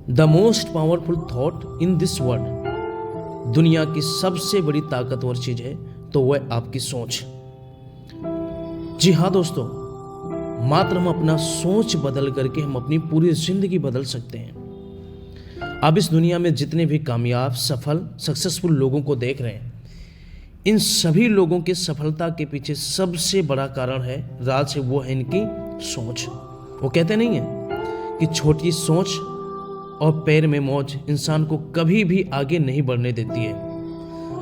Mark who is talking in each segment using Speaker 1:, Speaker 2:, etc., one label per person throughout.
Speaker 1: The most powerful thought in this world, दुनिया की सबसे बड़ी ताकतवर चीज है तो वह आपकी सोच। जी हाँ दोस्तों, मात्र हम अपना सोच बदल करके हम अपनी पूरी जिंदगी बदल सकते हैं। आप इस दुनिया में जितने भी कामयाब, सफल, सक्सेसफुल लोगों को देख रहे हैं, इन सभी लोगों के सफलता के पीछे सबसे बड़ा कारण है, राज है, वो है इनकी सोच। वो कहते नहीं है कि छोटी सोच और पैर में मौज इंसान को कभी भी आगे नहीं बढ़ने देती है।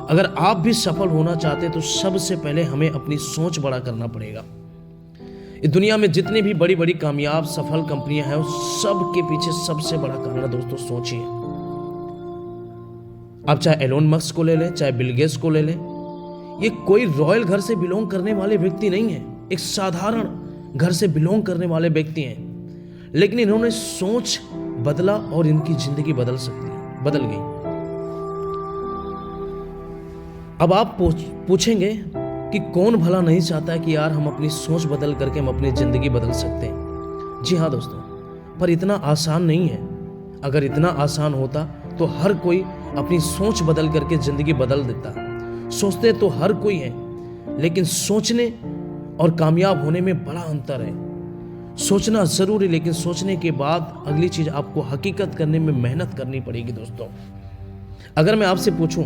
Speaker 1: अगर आप भी सफल होना चाहते हैं तो सबसे पहले हमें अपनी सोच बड़ा करना पड़ेगा। इस दुनिया में जितनी भी बड़ी बड़ी कामयाब सफल कंपनियां हैं, उस सब के पीछे सबसे बड़ा कारण दोस्तों सोच ही है। आप चाहे एलोन मस्क को ले लें, चाहे बिल गेट्स को ले लें, ये कोई रॉयल घर से बिलोंग करने वाले व्यक्ति नहीं है, एक साधारण घर से बिलोंग करने वाले व्यक्ति हैं, लेकिन इन्होंने सोच बदला और इनकी जिंदगी बदल गई। अब आप पूछेंगे कि कौन भला नहीं चाहता है कि यार हम अपनी सोच बदल करके हम अपनी जिंदगी बदल सकते हैं। जी हाँ दोस्तों, पर इतना आसान नहीं है। अगर इतना आसान होता तो हर कोई अपनी सोच बदल करके जिंदगी बदल देता। सोचते तो हर कोई है, लेकिन सोचने और कामयाब होने में बड़ा अंतर है। सोचना जरूरी, लेकिन सोचने के बाद अगली चीज आपको हकीकत करने में मेहनत करनी पड़ेगी दोस्तों। अगर मैं आपसे पूछूं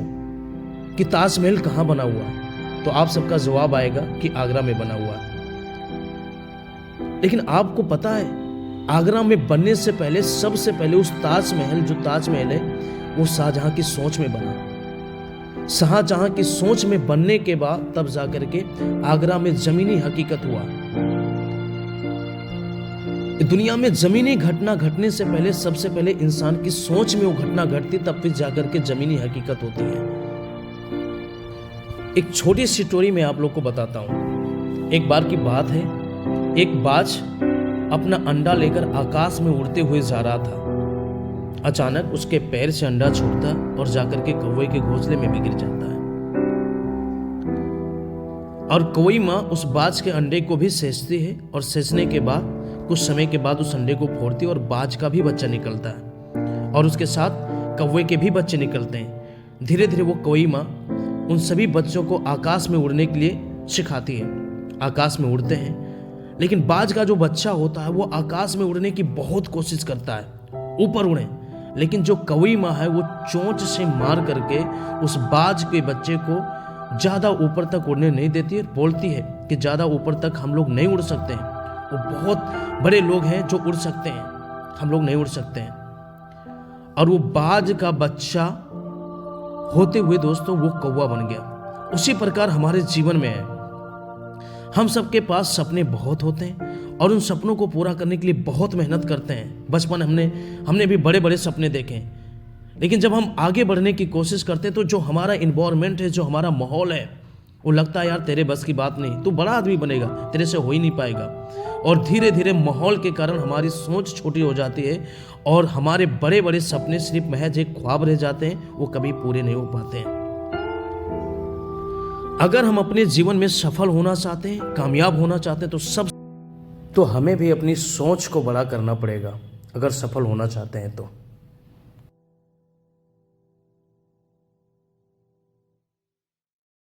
Speaker 1: कि ताजमहल कहां बना हुआ है, तो आप सबका जवाब आएगा कि आगरा में बना हुआ है। लेकिन आपको पता है, आगरा में बनने से पहले, सबसे पहले उस ताजमहल है वो शाहजहां की सोच में बना। शाहजहां की सोच में बनने के बाद तब जाकर के आगरा में जमीनी हकीकत हुआ। दुनिया में जमीनी घटना घटने से पहले सबसे पहले इंसान की सोच में वो घटना घटती, तब फिर जाकर के जमीनी हकीकत होती है। एक छोटी सी स्टोरी मैं आप लोग को बताता हूं। एक बार की बात है, एक बाज अपना अंडा लेकर आकाश में उड़ते हुए जा रहा था। अचानक उसके पैर से अंडा छूटता और जाकर के कौवे के घोंसले में भी गिर जाता है। और कौवी माँ उस बाज के अंडे को भी सेचती है, और सेचने के बाद कुछ समय के बाद उस अंडे को फोड़ती है और बाज का भी बच्चा निकलता है, और उसके साथ कौवे के भी बच्चे निकलते हैं। धीरे धीरे वो कौवी माँ उन सभी बच्चों को आकाश में उड़ने के लिए सिखाती है। आकाश में उड़ते हैं, लेकिन बाज का जो बच्चा होता है वो आकाश में उड़ने की बहुत कोशिश करता है, ऊपर उड़े, लेकिन जो कौवी माँ है वो चोंच से मार करके उस बाज के बच्चे को ज्यादा ऊपर तक उड़ने नहीं देती है। बोलती है कि ज्यादा ऊपर तक हम लोग नहीं उड़ सकते हैं, वो बहुत बड़े लोग हैं जो उड़ सकते हैं, हम लोग नहीं उड़ सकते हैं। और वो बाज का बच्चा होते हुए दोस्तों वो कौवा बन गया। उसी प्रकार हमारे जीवन में है, हम सबके पास सपने बहुत होते हैं और उन सपनों को पूरा करने के लिए बहुत मेहनत करते हैं। बचपन हमने भी बड़े बड़े सपने देखे, लेकिन जब हम आगे बढ़ने की कोशिश करते हैं तो जो हमारा इन्वायरमेंट है, जो हमारा माहौल है, वो लगता है यार तेरे बस की बात नहीं, तू बड़ा आदमी बनेगा, तेरे से हो ही नहीं पाएगा। और धीरे धीरे माहौल के कारण हमारी सोच छोटी हो जाती है और हमारे बड़े बड़े सपने सिर्फ महज एक ख्वाब रह जाते हैं, वो कभी पूरे नहीं हो पाते हैं। अगर हम अपने जीवन में सफल होना चाहते हैं, कामयाब होना चाहते हैं, तो हमें भी अपनी सोच को बड़ा करना पड़ेगा अगर सफल होना चाहते हैं तो।